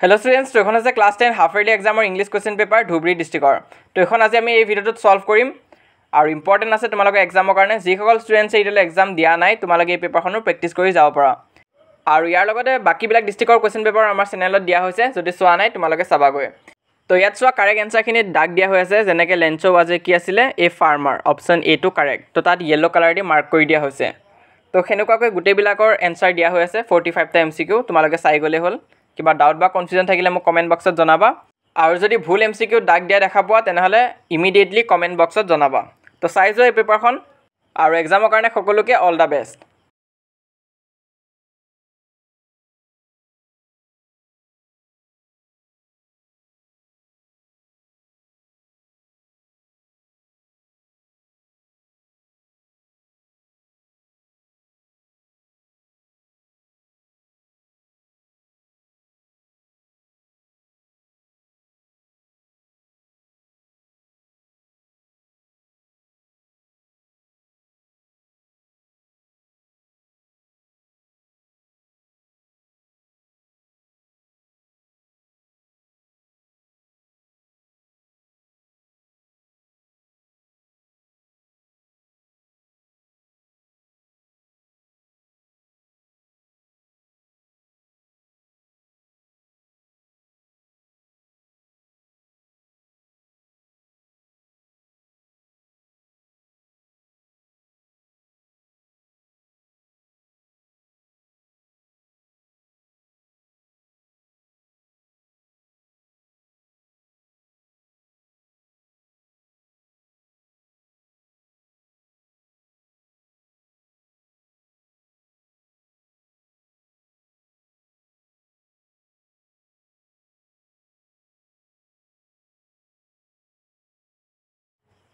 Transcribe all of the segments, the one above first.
Hello students, to এখন আছে class 10 half yearly exam or English question paper Dhubri district. To এখন আজি আমি এই ভিডিওটো সলভ কৰিম আৰু ইম্পৰ্টেন্ট আছে তোমালোকৰ এক্সামৰ কাৰণে যি সকল স্টুডেন্টস এইডলে এক্সাম দিয়া নাই তোমালোকে এই পেপাৰখনৰ প্ৰেক্টিস কৰি যাব পাৰা আৰু ইয়াৰ লগতে বাকি বিলাক ডিস্ট্ৰিক্টৰ কোৱেশ্চন পেপাৰ আমাৰ চেনেলত দিয়া হৈছে যদি চোৱা নাই তোমালোকে চাবাগৈ তো ইয়াত চোৱা কাৰেক্ট আনসাৰখিনি দাগ দিয়া হৈ আছে যেনেকৈ লেঞ্চো ওয়াজে কি আছিল এ ফাৰ্মাৰ অপচন এ টু কাৰেক্ট তো তাত ইয়েলো কালাৰ দি মাৰ্ক কৰি দিয়া হৈছে তো হেনেকুৱাকৈ গুটেবিলাকৰ আনসাৰ দিয়া হৈ আছে 45 টা এমসিকিউ তোমালোকে চাই গলে হ'ল কিবা ডাউট বা কনফিউজন থাকিলে মোক কমেন্ট বক্সত জনাবা আৰু যদি ভুল এমসিকিউ দাগ দিয়া দেখা পোৱা তেনেহলে ইমিডিয়েটলি কমেন্ট বক্সত জনাবা তো চাই যোৱা এই পেপাৰখন আৰু এক্সামৰ কাৰণে সকলোকে অল দা বেষ্ট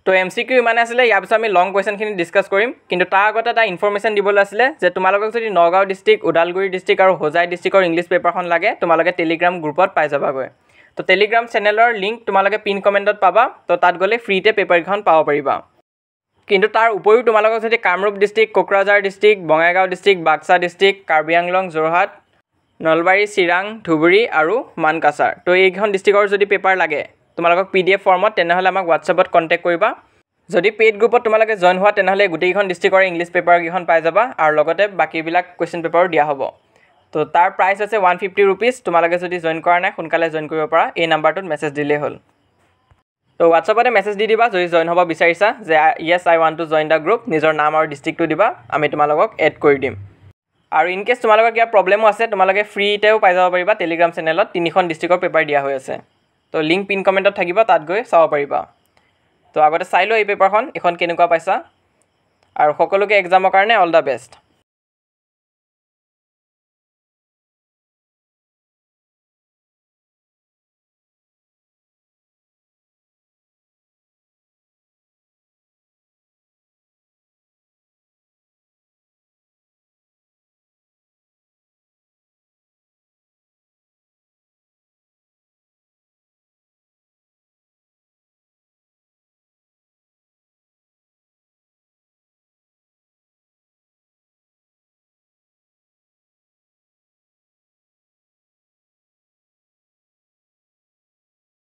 তো এমসিকিউ মানে আসলে ইয়াৰ পিছত আমি লং কোৱেশ্চনখিনি ডিসকাস কৰিম কিন্তু তাৰ আগতে এটা ইনফৰমেশন দিবলৈ আছিল যে তোমালোকক যদি নগাঁও ডিস্ট্ৰিক্ট উদালগুৰি ডিস্ট্ৰিক্ট আৰু হোজাই ডিস্ট্ৰিক্টৰ ইংলিশ পেপাৰখন লাগে তোমালোকে টেলিগ্ৰাম গ্ৰুপত পাই যাবাগৈ তো টেলিগ্ৰাম চেনেলৰ লিংক তোমালোকে পিন কমেন্টত পাবা তো তাত গলে ফ্ৰীতে পেপাৰখন পাব পাৰিবা কিন্তু তাৰ উপৰিও তোমালোকক যদি Kamrup district Kokrajhar district Bongaigaon district Baksa district Karbi Anglong Jorhat Nalbari Chirang Dhubri আৰু মানকাছাৰ তো এইখন ডিস্ট্ৰিক্টৰ যদি পেপাৰ লাগে তোমালোকক পিডিএফ ফৰ্মত তেনেহলে আমাক WhatsAppত কন্টাক্ট কৰিবা যদি পেইড গ্ৰুপত তোমালোকে জয়েন হোৱা তেনেহলে গুটেইখন ডিস্ট্ৰিক্টৰ ইংলিশ পেপাৰ কিখন পাই যাবা আৰু লগতে বাকিবিলাক কোৱেশ্চন পেপাৰ দিয়া হ'ব তো তাৰ প্ৰাইস আছে 150 रुपीस তোমালোকে যদি জয়েন কৰা নাই সোনকালে জয়েন কৰিব পাৰা এই নাম্বাৰটোত মেছেজ দিলে হ'ল তো WhatsAppতে মেছেজ দি দিবা যদি জয়েন হ'ব বিচাৰিছা যে yes I want to join the group নিজৰ নাম আৰু ডিস্ট্ৰিক্টটো দিবা আমি তোমালোকক এড কৰি দিম আৰু ইন কেছ তোমালোকৰ কিবা প্ৰবলেমো আছে তোমালোকে ফ্ৰীতেও পাই যাব পাৰিবা টেলিগ্ৰাম চেনেলত তিনিখন ডিস্ট্ৰিক্টৰ পেপাৰ দিয়া হৈ আছে তো লিংক পিন কমেন্টত থাকিব তাত গৈ চাব পাৰিবা তো আগতে চাই লো এই পেপাৰখন এখন কেনেকুৱা পাইছা আৰু সকলোকে এক্সামৰ কাৰণে অল দা বেষ্ট